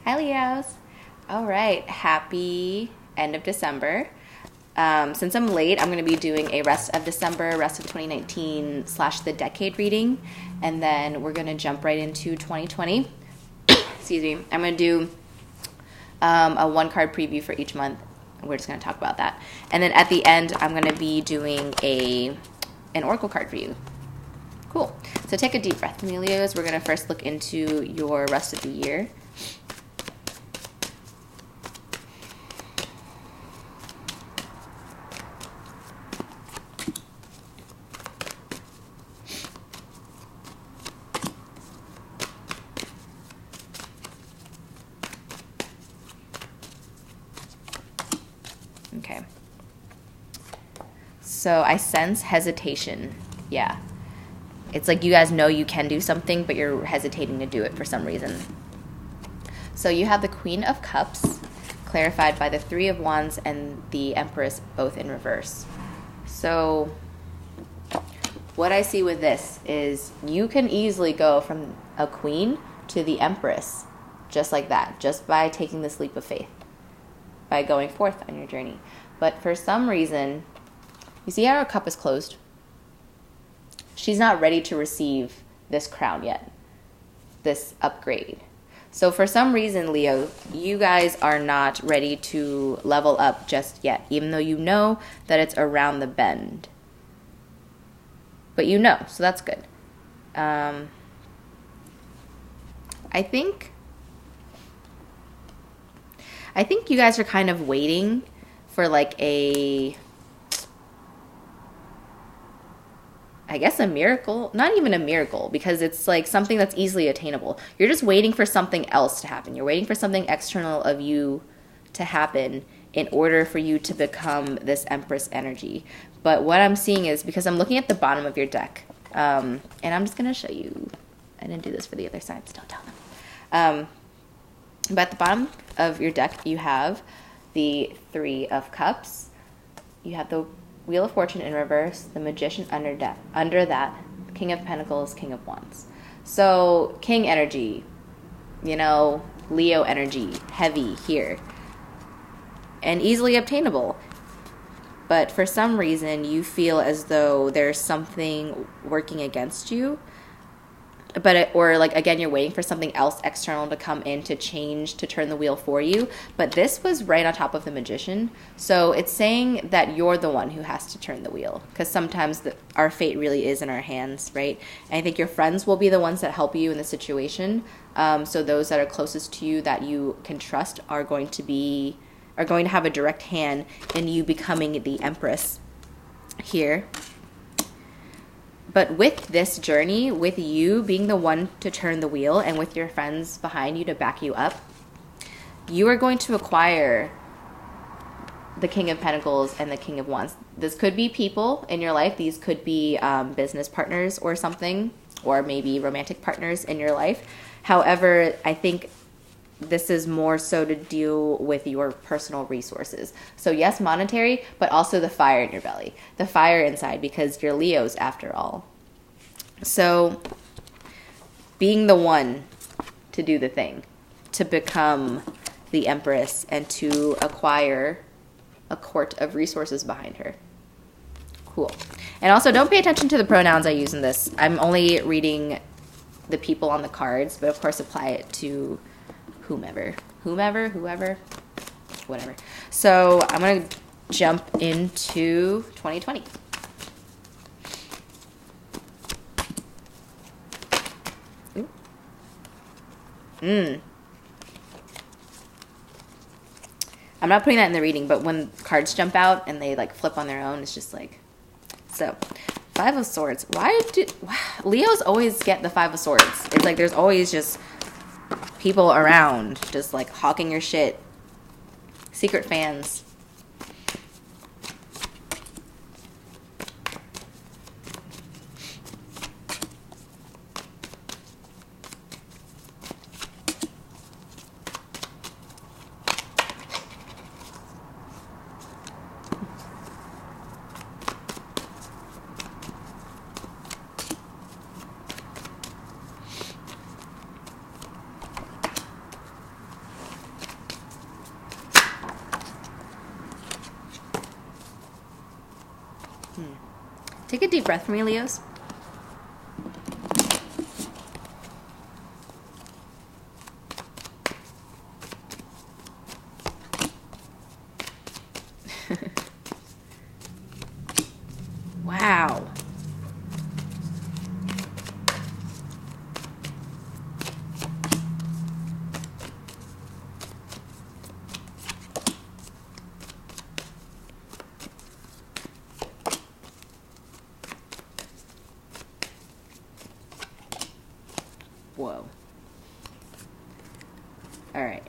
Hi, Leos. All right, happy end of December. Since I'm late, I'm going to be doing a rest of December, rest of 2019 / the decade reading, and then we're going to jump right into 2020. Excuse me. I'm going to do a one card preview for each month. We're just going to talk about that, and then at the end, I'm going to be doing an oracle card for you. Cool. So take a deep breath, Leos. We're going to first look into your rest of the year. Okay. So I sense hesitation. Yeah. It's like you guys know you can do something, but you're hesitating to do it for some reason. So you have the Queen of Cups, clarified by the Three of Wands and the Empress, both in reverse. So what I see with this is you can easily go from a queen to the Empress, just like that, just by taking this leap of faith, by going forth on your journey. But for some reason, you see how her cup is closed? She's not ready to receive this crown yet, this upgrade. So for some reason, Leo, you guys are not ready to level up just yet, even though you know that it's around the bend. But you know, so that's good. I think you guys are kind of waiting for like I guess a miracle. Not even a miracle, because it's like something that's easily attainable. You're just waiting for something else to happen. You're waiting for something external of you to happen in order for you to become this Empress energy. But what I'm seeing is, because I'm looking at the bottom of your deck, and I'm just going to show you. I didn't do this for the other sides. Don't tell them. But at the bottom of your deck, you have the Three of Cups. You have the Wheel of Fortune in reverse, the Magician under that, King of Pentacles, King of Wands. So King energy, Leo energy, heavy here, and easily obtainable. But for some reason, you feel as though there's something working against you. Again, you're waiting for something else external to come in to change, to turn the wheel for you. But this was right on top of the Magician. So it's saying that you're the one who has to turn the wheel. Because sometimes our fate really is in our hands, right? And I think your friends will be the ones that help you in the situation. So those that are closest to you that you can trust are going to have a direct hand in you becoming the Empress here. But with this journey, with you being the one to turn the wheel and with your friends behind you to back you up, you are going to acquire the King of Pentacles and the King of Wands. This could be people in your life. These could be business partners or something, or maybe romantic partners in your life. However, I think this is more so to deal with your personal resources. So yes, monetary, but also the fire in your belly, the fire inside, because you're Leos after all. So being the one to do the thing, to become the Empress and to acquire a court of resources behind her. Cool. And also don't pay attention to the pronouns I use in this. I'm only reading the people on the cards, but of course apply it to whoever, whatever. So I'm going to jump into 2020. I'm not putting that in the reading, but when cards jump out and they like flip on their own, it's just like, so Five of Swords. Why do Leos always get the Five of Swords? It's like there's always just people around just like hawking your shit. Secret fans. Take a deep breath for me, Leos. Wow. Whoa. All right.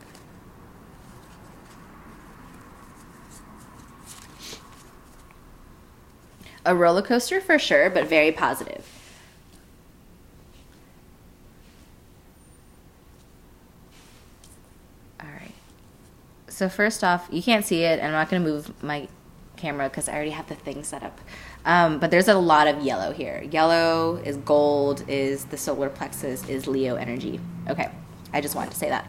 A roller coaster for sure, but very positive. All right. So first off, you can't see it, and I'm not going to move my camera because I already have the thing set up. But there's a lot of yellow here. Yellow is gold, is the solar plexus, is Leo energy. Okay, I just wanted to say that.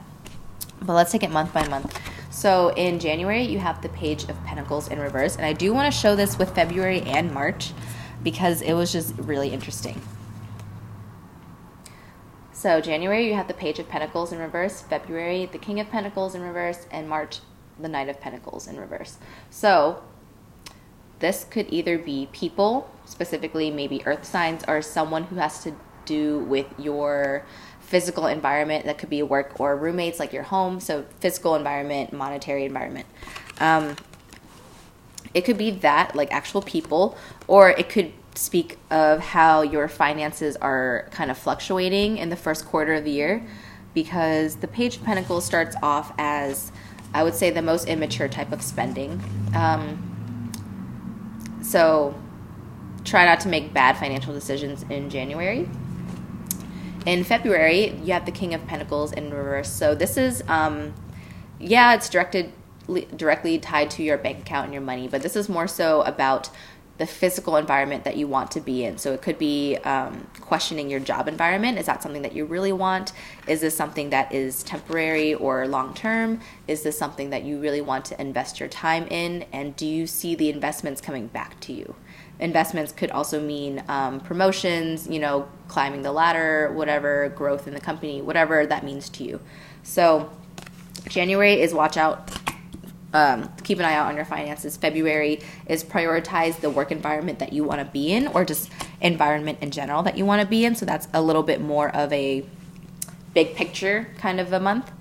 But let's take it month by month. So in January, you have the Page of Pentacles in reverse. And I do want to show this with February and March because it was just really interesting. So January, you have the Page of Pentacles in reverse. February, the King of Pentacles in reverse. And March, the Knight of Pentacles in reverse. So this could either be people, specifically maybe earth signs, or someone who has to do with your physical environment. That could be work or roommates, like your home. So physical environment, monetary environment. It could be that, like actual people, or it could speak of how your finances are kind of fluctuating in the first quarter of the year, because the Page of Pentacles starts off as, I would say, the most immature type of spending. So try not to make bad financial decisions in January. In February, you have the King of Pentacles in reverse. So this is, it's directly tied to your bank account and your money, but this is more so about the physical environment that you want to be in. So it could be questioning your job environment. Is that something that you really want? Is this something that is temporary or long-term? Is this something that you really want to invest your time in? And do you see the investments coming back to you? Investments could also mean promotions, climbing the ladder, whatever, growth in the company, whatever that means to you. So January is watch out. Keep an eye out on your finances. February is prioritize the work environment that you want to be in, or just environment in general that you want to be in. So that's a little bit more of a big picture kind of a month.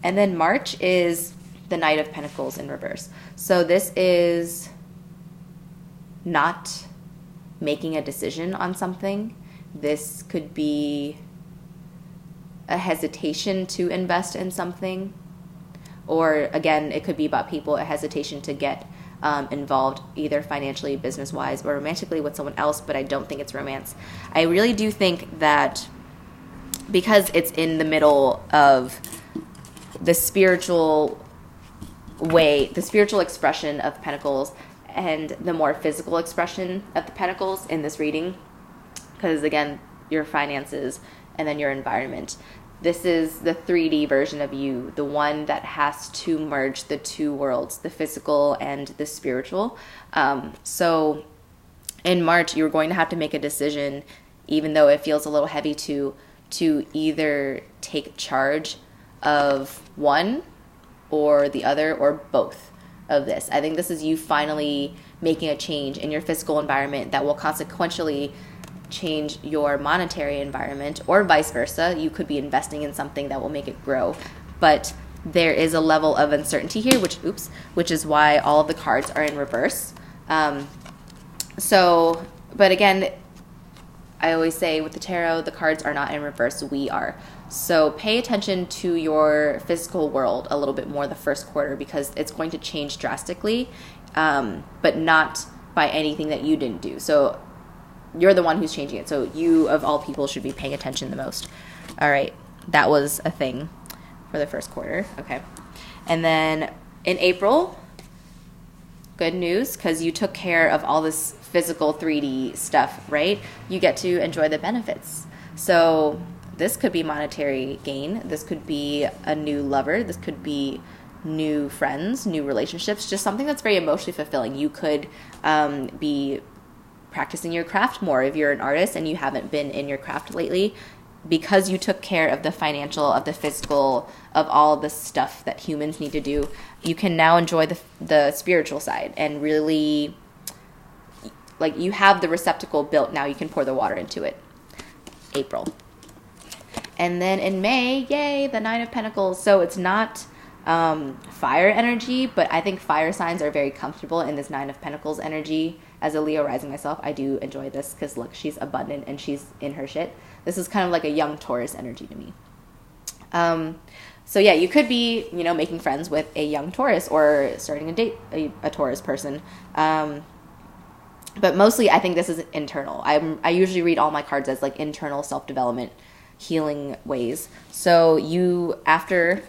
And then March is the Knight of Pentacles in reverse. So this is not making a decision on something. This could be a hesitation to invest in something. Or again, it could be about people, a hesitation to get involved either financially, business-wise, or romantically with someone else, but I don't think it's romance. I really do think that because it's in the middle of the spiritual way, the spiritual expression of Pentacles, and the more physical expression of the Pentacles in this reading, because again, your finances and then your environment. This is the 3D version of you, the one that has to merge the two worlds, the physical and the spiritual. So in March, you're going to have to make a decision, even though it feels a little heavy, to either take charge of one or the other, or both of this. I think this is you finally making a change in your physical environment that will consequentially change your monetary environment, or vice versa. You could be investing in something that will make it grow. But there is a level of uncertainty here, which is why all of the cards are in reverse. But again, I always say with the tarot, the cards are not in reverse, we are. So pay attention to your physical world a little bit more the first quarter, because it's going to change drastically, but not by anything that you didn't do. So you're the one who's changing it. So you, of all people, should be paying attention the most. All right. That was a thing for the first quarter. Okay. And then in April, good news, because you took care of all this physical 3D stuff, right? You get to enjoy the benefits. So this could be monetary gain. This could be a new lover. This could be new friends, new relationships, just something that's very emotionally fulfilling. You could be practicing your craft more if you're an artist and you haven't been in your craft lately, because you took care of the financial, of the physical, of all the stuff that humans need to do. You can now enjoy the spiritual side and really, like, you have the receptacle built. Now you can pour the water into it. April. And then in May, yay, the Nine of Pentacles. So it's not fire energy, but I think fire signs are very comfortable in this Nine of Pentacles energy. As a Leo rising myself, I do enjoy this because, look, she's abundant and she's in her shit. This is kind of like a young Taurus energy to me. So yeah, you could be, you know, making friends with a young Taurus or starting a date a Taurus person. But mostly I think this is internal. I usually read all my cards as like internal self-development, healing ways. So you, after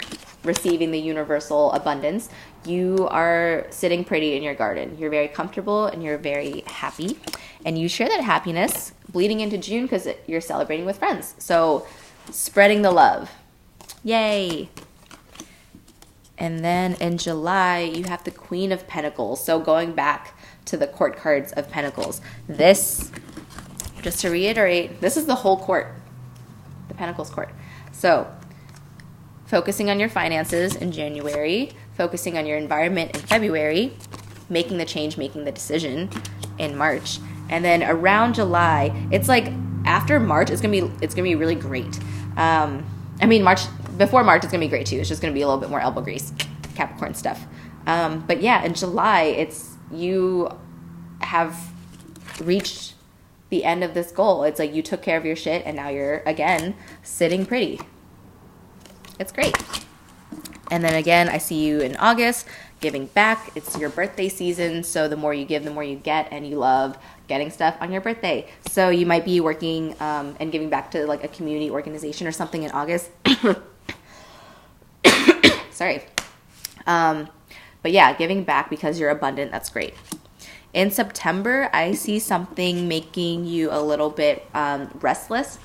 receiving the universal abundance, you are sitting pretty in your garden. You're very comfortable and you're very happy. And you share that happiness bleeding into June because you're celebrating with friends. So spreading the love. Yay. And then in July, you have the Queen of Pentacles. So going back to the court cards of Pentacles. This, just to reiterate, this is the whole court. The Pentacles court. So focusing on your finances in January, focusing on your environment in February, making the change, making the decision in March. And then around July, it's like after March, it's gonna be really great. March, before March, it's gonna be great too. It's just gonna be a little bit more elbow grease, Capricorn stuff. But yeah, in July, you have reached the end of this goal. It's like you took care of your shit and now you're again sitting pretty. It's great. And then again, I see you in August giving back. It's your birthday season, so the more you give, the more you get, and you love getting stuff on your birthday. So you might be working and giving back to like a community organization or something in August. Sorry. But yeah, giving back because you're abundant, that's great. In September, I see something making you a little bit restless,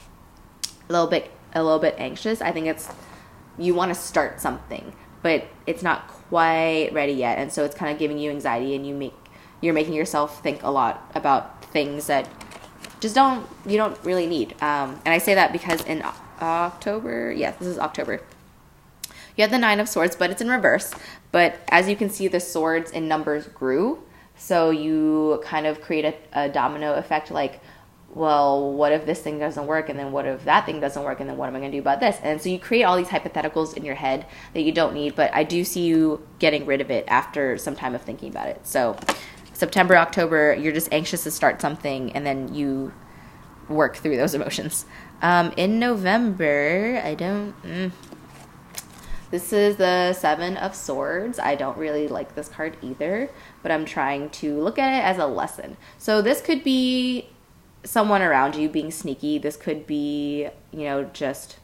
a little bit anxious. I think you want to start something, but it's not quite ready yet, and so it's kind of giving you anxiety, and you're making yourself think a lot about things that you don't really need. And I say that because in October, yes, this is October, you have the Nine of Swords, but it's in reverse. But as you can see, the swords in numbers grew. So you kind of create a domino effect, like, well, what if this thing doesn't work? And then what if that thing doesn't work? And then what am I going to do about this? And so you create all these hypotheticals in your head that you don't need, but I do see you getting rid of it after some time of thinking about it. So September, October, you're just anxious to start something, and then you work through those emotions. In November, this is the Seven of Swords. I don't really like this card either, but I'm trying to look at it as a lesson. So this could be someone around you being sneaky. This could be, just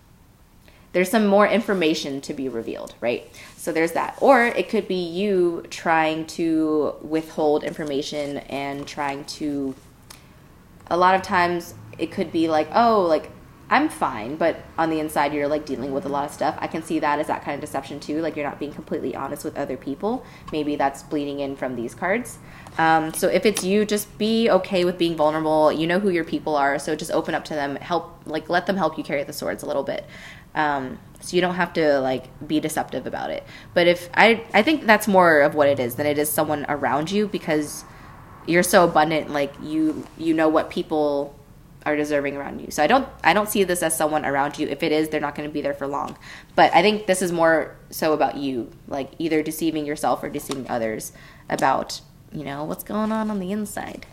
there's some more information to be revealed, right? So there's that. Or it could be you trying to withhold information and trying to, a lot of times it could be like, oh, like, I'm fine, but on the inside you're like dealing with a lot of stuff. I can see that as that kind of deception too. Like you're not being completely honest with other people. Maybe that's bleeding in from these cards. So if it's you, just be okay with being vulnerable. You know who your people are, so just open up to them. Let them help you carry the swords a little bit. So you don't have to be deceptive about it. But if I think that's more of what it is than it is someone around you, because you're so abundant. Like you know what people are deserving around you. So I don't see this as someone around you. If it is, they're not going to be there for long. But I think this is more so about you, like either deceiving yourself or deceiving others about, what's going on the inside.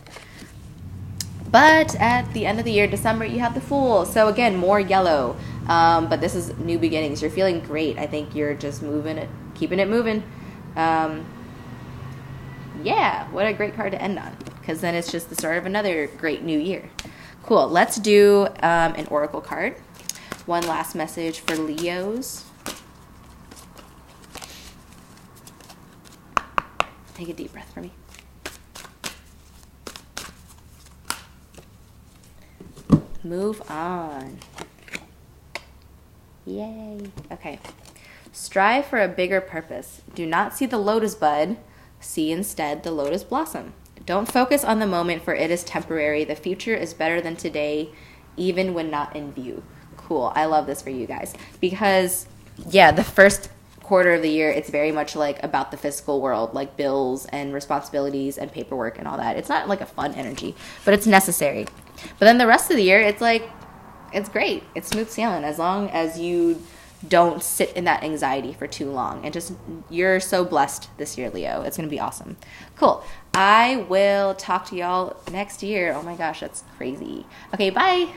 But at the end of the year, December, you have the Fool. So again, more yellow. But this is new beginnings. You're feeling great. I think you're just keeping it moving. Yeah, what a great card to end on. Because then it's just the start of another great new year. Cool. Let's do an oracle card. One last message for Leos. Take a deep breath for me. Move on. Yay. Okay. Strive for a bigger purpose. Do not see the lotus bud. See instead the lotus blossom. Don't focus on the moment, for it is temporary. The future is better than today, even when not in view. Cool. I love this for you guys. Because, yeah, the first quarter of the year, it's very much like about the physical world, like bills and responsibilities and paperwork and all that. It's not like a fun energy, but it's necessary. But then the rest of the year, it's like, it's great. It's smooth sailing as long as you don't sit in that anxiety for too long. And just, you're so blessed this year, Leo. It's going to be awesome. Cool. I will talk to y'all next year. Oh my gosh, that's crazy. Okay, bye.